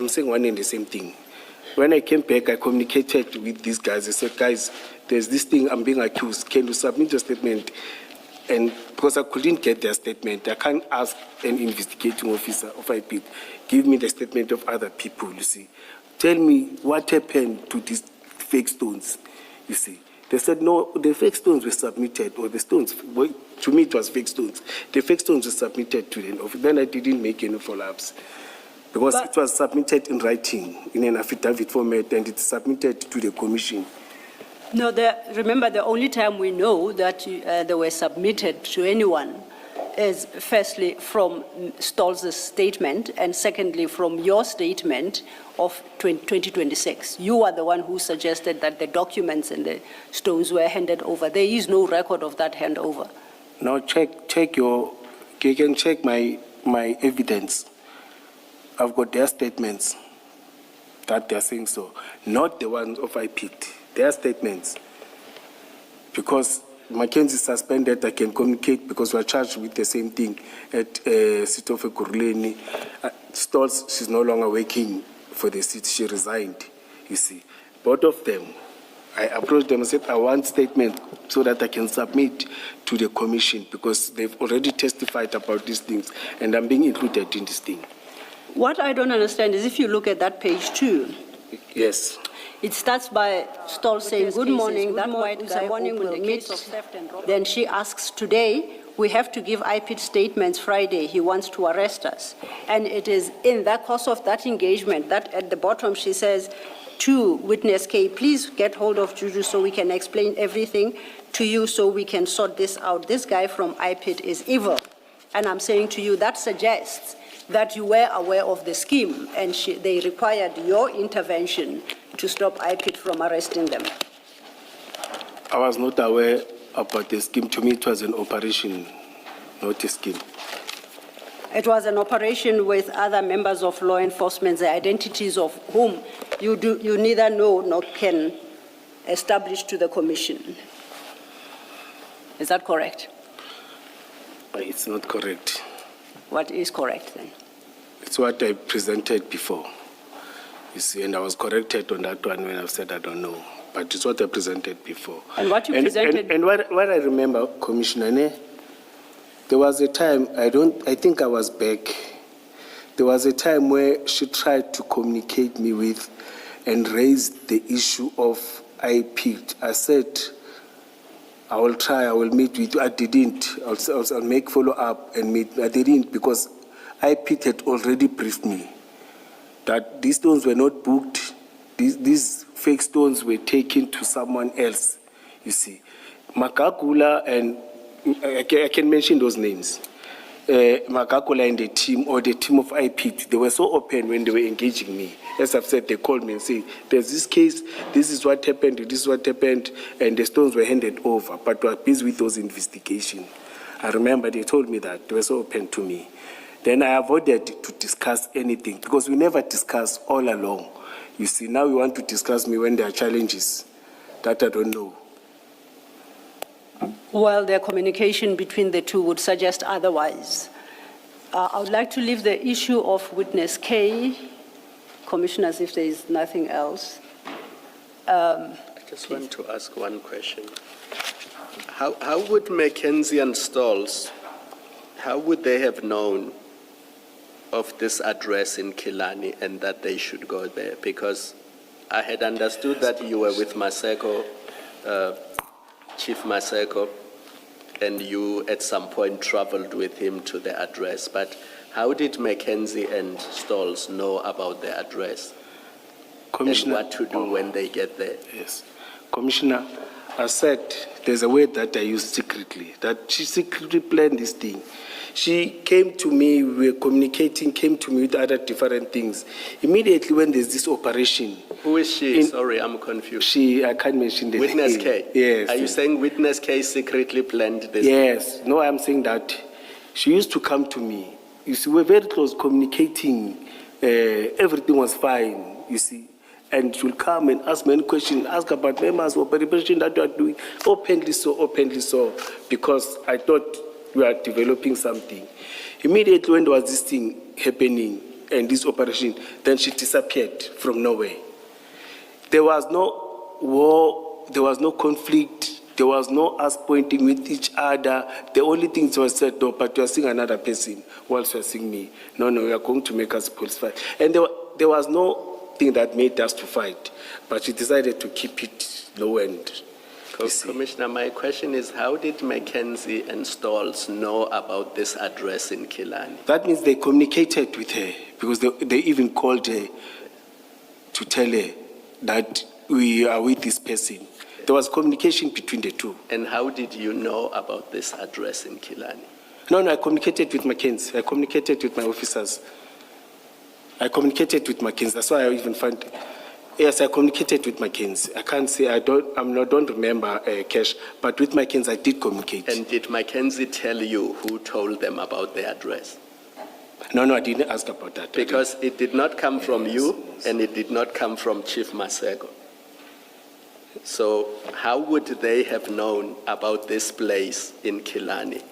I'm saying one and the same thing. When I came back, I communicated with these guys. I said, guys, there's this thing I'm being accused. Can you submit your statement? And because I couldn't get their statement, I can't ask an investigating officer of IP, give me the statement of other people, you see. Tell me what happened to these fake stones, you see. They said, no, the fake stones were submitted, or the stones, well, to me it was fake stones. The fake stones were submitted to the office. Then I didn't make any follow-ups. Because it was submitted in writing, in an affidavit format, and it's submitted to the commission. No, remember, the only time we know that they were submitted to anyone is firstly from Stolz's statement, and secondly from your statement of 2026. You are the one who suggested that the documents and the stones were handed over. There is no record of that handover. Now you can check my evidence. I've got their statements that they're saying so, not the ones of IP. Their statements. Because Mkhwanazi suspended, I can communicate because we're charged with the same thing at Sitofe Kuruleni. Stolz, she's no longer working for the city, she resigned, you see. Both of them, I approached them and said, I want statement so that I can submit to the commission because they've already testified about these things and I'm being included in this thing. What I don't understand is if you look at that page 2. Yes. It starts by Stolz saying, good morning, that white guy will meet. Then she asks, today, we have to give IP statements Friday. He wants to arrest us. And it is in the course of that engagement that at the bottom she says, to witness K, please get hold of Juju so we can explain everything to you so we can sort this out. This guy from IPID is evil. And I'm saying to you, that suggests that you were aware of the scheme and they required your intervention to stop IPID from arresting them. I was not aware about the scheme. To me, it was an operation, not a scheme. It was an operation with other members of law enforcement, the identities of whom you neither know nor can establish to the commission. Is that correct? It's not correct. What is correct then? It's what I presented before. You see, and I was corrected on that one when I said I don't know. But it's what I presented before. And what you presented? And what I remember, Commissioner, there was a time, I think I was back. There was a time where she tried to communicate me with and raised the issue of IP. I said, I will try, I will meet with you. I didn't. I'll make follow-up and meet. I didn't because IP had already briefed me that these stones were not booked. These fake stones were taken to someone else, you see. Makakula and, I can mention those names. Makakula and the team, or the team of IP, they were so open when they were engaging me. As I've said, they called me and said, there's this case, this is what happened, this is what happened, and the stones were handed over, but we are busy with those investigations. I remember they told me that, they were so open to me. Then I avoided to discuss anything, because we never discuss all along. You see, now we want to discuss me when there are challenges that I don't know. Well, their communication between the two would suggest otherwise. I would like to leave the issue of witness K, commissioners, if there is nothing else. I just want to ask one question. How would Mkhwanazi and Stolz, how would they have known of this address in Kilani and that they should go there? Because I had understood that you were with Maseko, Chief Maseko, and you at some point traveled with him to the address. But how did Mkhwanazi and Stolz know about the address? Commissioner, and what to do when they get there? Yes. Commissioner, I said there's a word that I use secretly, that she secretly planned this thing. She came to me, we were communicating, came to me with other different things. Immediately when there's this operation. Who is she? Sorry, I'm confused. I can't mention the Witness name. K? Yes. Are you saying Witness K secretly planned this? Yes. No, I'm saying that she used to come to me. You see, we're very close communicating. Everything was fine, you see. And she'll come and ask me any question, ask about members or preparation that you are doing, openly so, because I thought we are developing something. Immediately when there was this thing happening, and this operation, then she disappeared from nowhere. There was no war, there was no conflict, there was no us pointing with each other. The only thing was said, no, but you are seeing another person whilst you are seeing me. No, you are going to make us police fight. And there was no thing that made us to fight, but she decided to keep it low end. Commissioner, my question is, how did Mkhwanazi and Stalls know about this address in Killarney? That means they communicated with her, because they even called her to tell her that we are with this person. There was communication between the two. And how did you know about this address in Killarney? No, I communicated with Mkhwanazi. I communicated with my officers. I communicated with Mkhwanazi. That's why I even found. Yes, I communicated with Mkhwanazi. I can't say I don't remember Cash, but with Mkhwanazi I did communicate. And did Mkhwanazi tell you who told them about the address? No, I didn't ask about that. Because it did not come from you, and it did not come from Chief Maseko. So how would they have known about this place in Killarney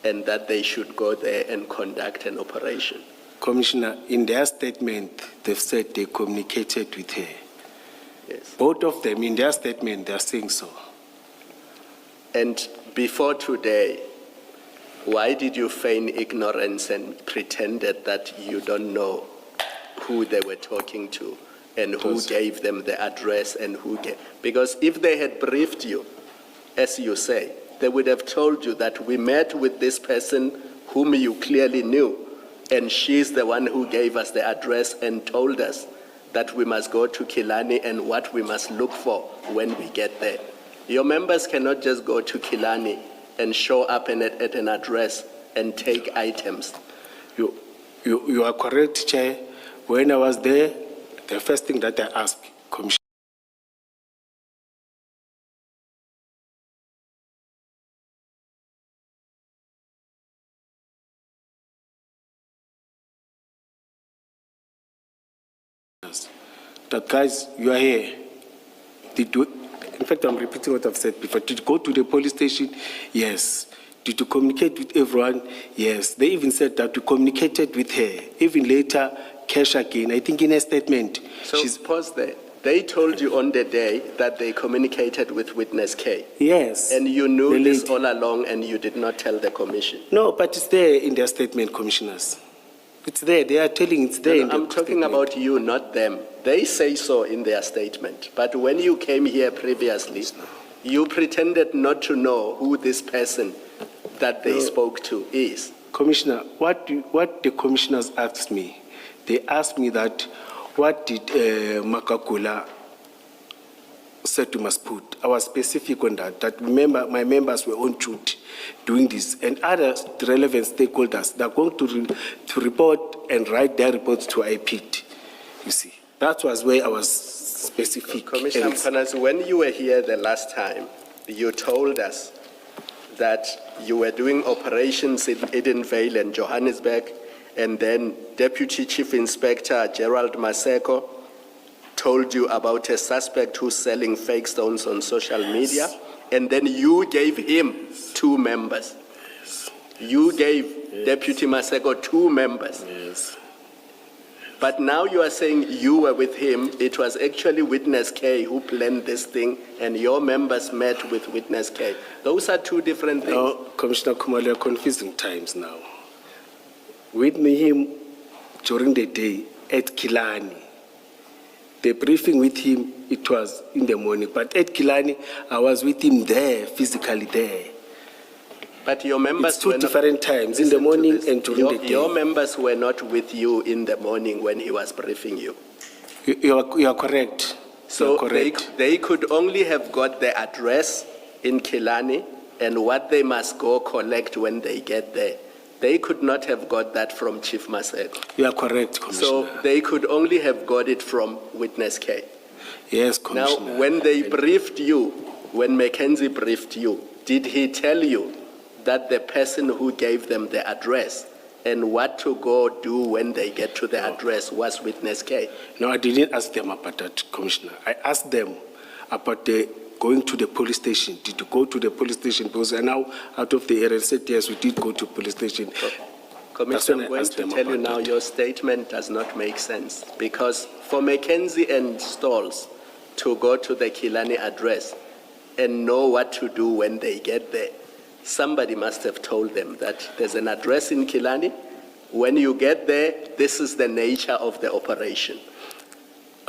and that they should go there and conduct an operation? Commissioner, in their statement, they've said they communicated with her. Yes. Both of them, in their statement, they're saying so. And before today, why did you feign ignorance and pretended that you don't know who they were talking to and who gave them the address and who gave? Because if they had briefed you, as you say, they would have told you that we met with this person whom you clearly knew, and she's the one who gave us the address and told us that we must go to Killarney and what we must look for when we get there. Your members cannot just go to Killarney and show up at an address and take items. You are correct, Chair. When I was there, the first thing that I asked, Commissioner, that guys, you are here. In fact, I'm repeating what I've said before. Did you go to the police station? Yes. Did you communicate with everyone? Yes. They even said that you communicated with her. Even later, Cash again, I think in a statement. So pause there. They told you on the day that they communicated with witness K. Yes. And you knew this all along and you did not tell the commission. No, but it's there in their statement, commissioners. It's there. They are telling it's there. No, I'm talking about you, not them. They say so in their statement. But when you came here previously, you pretended not to know who this person that they spoke to is. Commissioner, what the commissioners asked me, they asked me that what did Makakula said to Masput. I was specific on that. That remember, my members were on duty doing this, and other relevant stakeholders, they're going to report and write their reports to IPT. You see, that was where I was specific. Commissioner Mkhwanazi, when you were here the last time, you told us that you were doing operations in Edenvale and Johannesburg, and then Deputy Chief Inspector Gerald Maseko told you about a suspect who's selling fake stones on social media, and then you gave him 2 members. You gave Deputy Maseko 2 members. Yes. But now you are saying you were with him. It was actually Witness K who planned this thing, and your members met with Witness K. Those are 2 different things. No, Commissioner Kumalo, you're confusing times now. With him during the day at Killarney. The briefing with him, it was in the morning. But at Killarney, I was with him there, physically there. But your members it's 2 different times, in the morning and during the day. Your members were not with you in the morning when he was briefing you. You are correct. So they could only have got the address in Killarney and what they must go collect when they get there. They could not have got that from Chief Maseko. You are correct, Commissioner. So they could only have got it from Witness K. Yes, Commissioner. Now, when they briefed you, when Mkhwanazi briefed you, did he tell you that the person who gave them the address and what to go do when they get to the address was Witness K? No, I didn't ask them about that, Commissioner. I asked them about going to the police station. Did you go to the police station? Because I now out of the area said, yes, we did go to police station. Commissioner, when I I'm going asked to them tell you about now, that. your statement does not make sense, because for Mackenzie and Stalls to go to the Kilani address and know what to do when they get there, somebody must have told them that there's an address in Kilani. When you get there, this is the nature of the operation.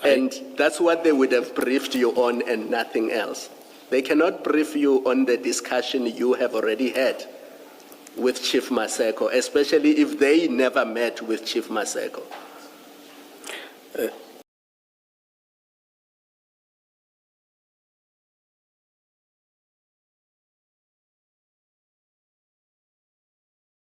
And that's what they would have briefed you on and nothing else. They cannot brief you on the discussion you have already had with Chief Maseko, especially if they never met with Chief Maseko.